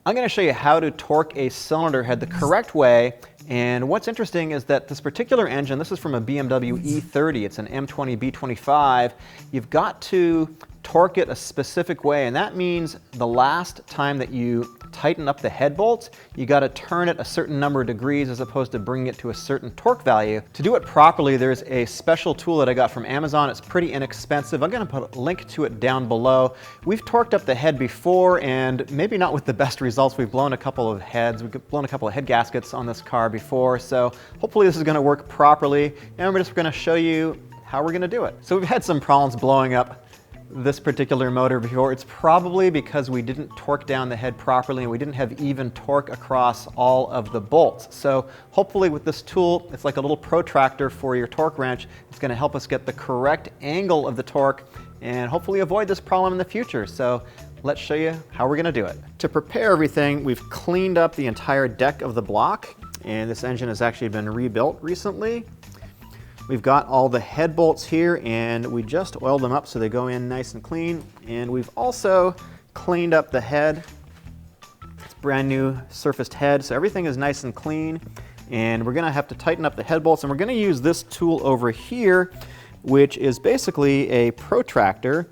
I'm going to show you how to torque a cylinder head the correct way. And what's interesting is that this particular engine, this is from a BMW E30, it's an M20 B25, you've got to torque it a specific way, and that means the last time that you tighten up the head bolts, you got to turn it a certain number of degrees as opposed to bringing it to a certain torque value. To do it properly, there's a special tool that I got from Amazon. It's pretty inexpensive. I'm going to put a link to it down below. We've torqued up the head before, and maybe not with the best results. We've blown a couple of heads. We've blown a couple of head gaskets on this car before, so hopefully this is going to work properly, and we're just going to show you how we're going to do it. So we've had some problems blowing up this particular motor before. It's probably because we didn't torque down the head properly and we didn't have even torque across all of the bolts. So hopefully with this tool, it's like a little protractor for your torque wrench. It's going to help us get the correct angle of the torque and hopefully avoid this problem in the future. So let's show you how we're going to do it. To prepare everything, we've cleaned up the entire deck of the block, and this engine has actually been rebuilt recently. We've got all the head bolts here, and we just oiled them up so they go in nice and clean. And we've also cleaned up the head. It's brand new surfaced head, so everything is nice and clean. And we're gonna have to tighten up the head bolts, and we're gonna use this tool over here, which is basically a protractor.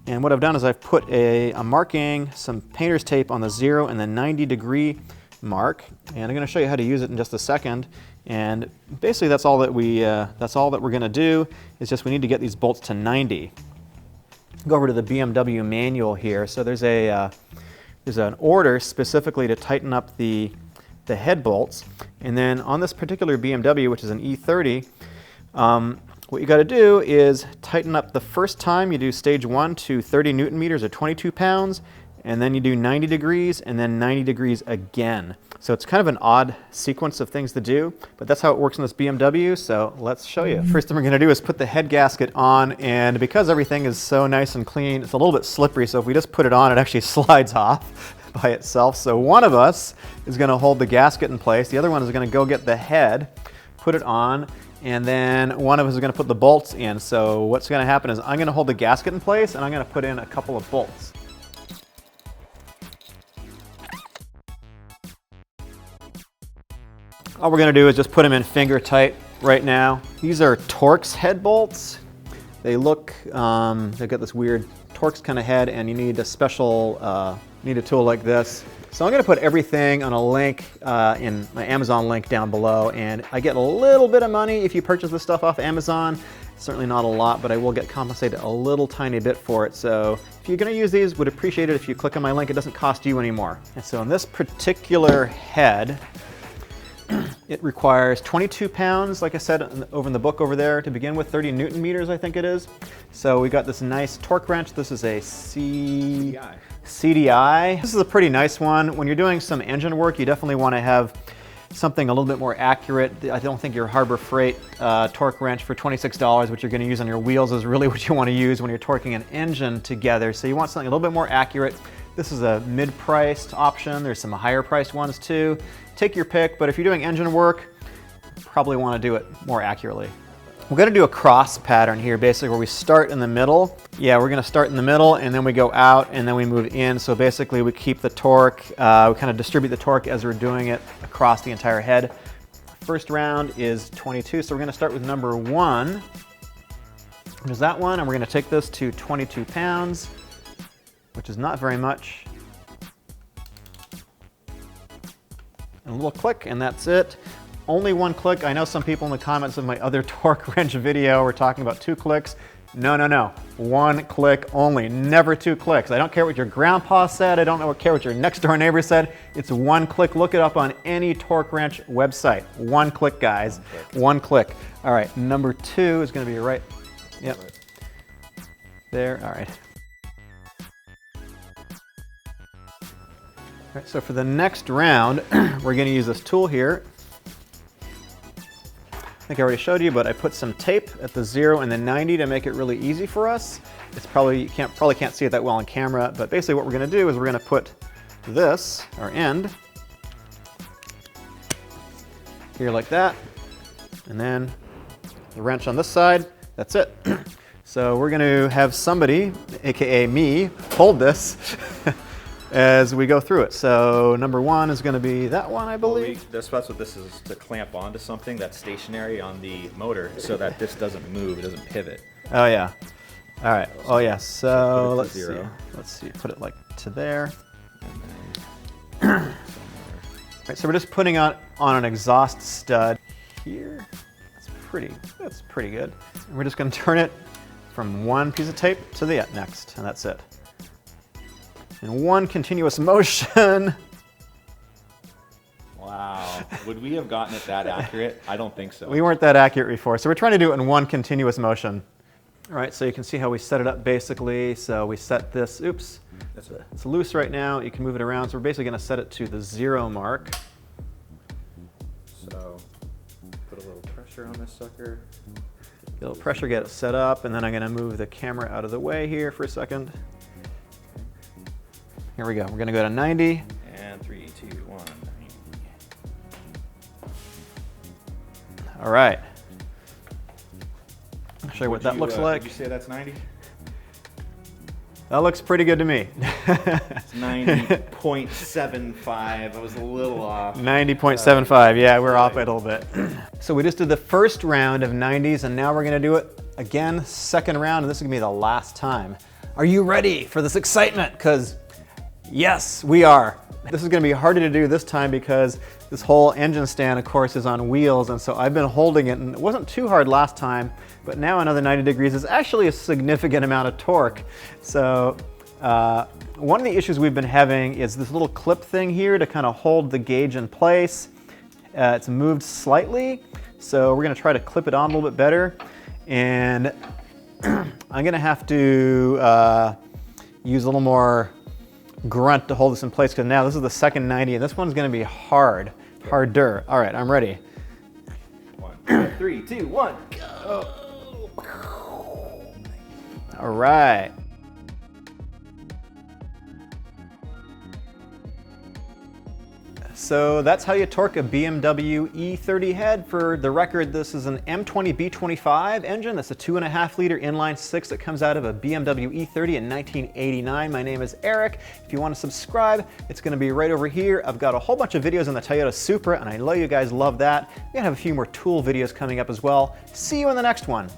And what I've done is I've put a marking, some painter's tape on the 0 and the 90-degree mark, and I'm going to show you how to use it in just a second. And basically that's all that we're going to do, is just we need to get these bolts to 90. Go over to the BMW manual here. So there's an order specifically to tighten up the head bolts, and then on this particular BMW, which is an E30, what you got to do is tighten up the first time. You do stage 1 to 30 Newton meters or 22 pounds, and then you do 90 degrees and then 90 degrees again. So it's kind of an odd sequence of things to do, but that's how it works in this BMW, so let's show you. First thing we're going to do is put the head gasket on, and because everything is so nice and clean, it's a little bit slippery, so if we just put it on, it actually slides off by itself. So one of us is going to hold the gasket in place, the other one is going to go get the head, put it on, and then one of us is going to put the bolts in. So what's going to happen is I'm going to hold the gasket in place, and I'm going to put in a couple of bolts. All we're going to do is just put them in finger tight right now. These are Torx head bolts. They look, they've got this weird Torx kind of head, and you need a special, need a tool like this. So I'm going to put everything on a link in my Amazon link down below, and I get a little bit of money if you purchase this stuff off Amazon. Certainly not a lot, but I will get compensated a little tiny bit for it. So if you're going to use these, would appreciate it if you click on my link. It doesn't cost you anymore. And so in this particular head, it requires 22 pounds, like I said over in the book over there, to begin with, 30 Newton meters, I think it is. So we got this nice torque wrench. This is a CDI. This is a pretty nice one. When you're doing some engine work, you definitely want to have something a little bit more accurate. I don't think your Harbor Freight torque wrench for $26, which you're going to use on your wheels, is really what you want to use when you're torquing an engine together. So you want something a little bit more accurate. This is a mid-priced option. There's some higher priced ones too. Take your pick, but if you're doing engine work, you probably want to do it more accurately. We're going to do a cross pattern here, basically, where we start in the middle. Yeah, we're going to start in the middle, and then we go out, and then we move in. So basically, we keep the torque, we kind of distribute the torque as we're doing it across the entire head. First round is 22, so we're going to start with number 1. There's that one, and we're going to take this to 22 pounds, which is not very much. And a little click, and that's it. Only 1 click. I know some people in the comments of my other torque wrench video were talking about 2 clicks. No, no, no. 1 click only, never 2 clicks. I don't care what your grandpa said. I don't care what your next door neighbor said. It's 1 click. Look it up on any torque wrench website. 1 click, guys. 1 click. All right, number 2 is going to be right. Yep. There. All right. All right, so for the next round, we're going to use this tool here. I think I already showed you, but I put some tape at the 0 and the 90 to make it really easy for us. It's probably, you probably can't see it that well on camera, but basically what we're going to do is we're going to put this, our end, here like that, and then the wrench on this side. That's it. So we're going to have somebody, aka me, hold this as we go through it. So number 1 is going to be that one, I believe. That's what this is, to clamp onto something that's stationary on the motor so that this doesn't move, it doesn't pivot. Oh yeah. All right. Oh yeah. So let's see. 0. Let's see. Put it like to there. All right. So we're just putting on an exhaust stud here. That's pretty good. And we're just going to turn it from one piece of tape to the next, and that's it. In one continuous motion. Wow. Would we have gotten it that accurate? I don't think so. We weren't that accurate before, so we're trying to do it in one continuous motion. All right, so you can see how we set it up basically. So we set this, oops, it's loose right now. You can move it around. So we're basically going to set it to the 0 mark. So put a little pressure on this sucker. Get a little pressure, get it set up, and then I'm going to move the camera out of the way here for a second. Here we go. We're going to go to 90. And 3, 2, 1. 90. All right. I'll show you what that looks like. Did you say that's 90? That looks pretty good to me. It's 90.75. I was a little off. 90.75. Yeah, we're off it a little bit. So we just did the first round of 90s, and now we're going to do it again, second round, and this is going to be the last time. Are you ready for this excitement? Because yes, we are. This is going to be harder to do this time because this whole engine stand, of course, is on wheels, and so I've been holding it, and it wasn't too hard last time, but now another 90 degrees is actually a significant amount of torque. So one of the issues we've been having is this little clip thing here to kind of hold the gauge in place. It's moved slightly, so we're going to try to clip it on a little bit better, and I'm going to have to use a little more grunt to hold this in place, because now this is the second 90 and this one's going to be harder. All right, I'm ready. 1, 3, 2, 1, go. All right. So that's how you torque a BMW E30 head. For the record, this is an M20 B25 engine. That's a 2.5 liter inline 6 that comes out of a BMW E30 in 1989. My name is Eric. If you want to subscribe, it's going to be right over here. I've got a whole bunch of videos on the Toyota Supra, and I know you guys love that. We're going to have a few more tool videos coming up as well. See you in the next one.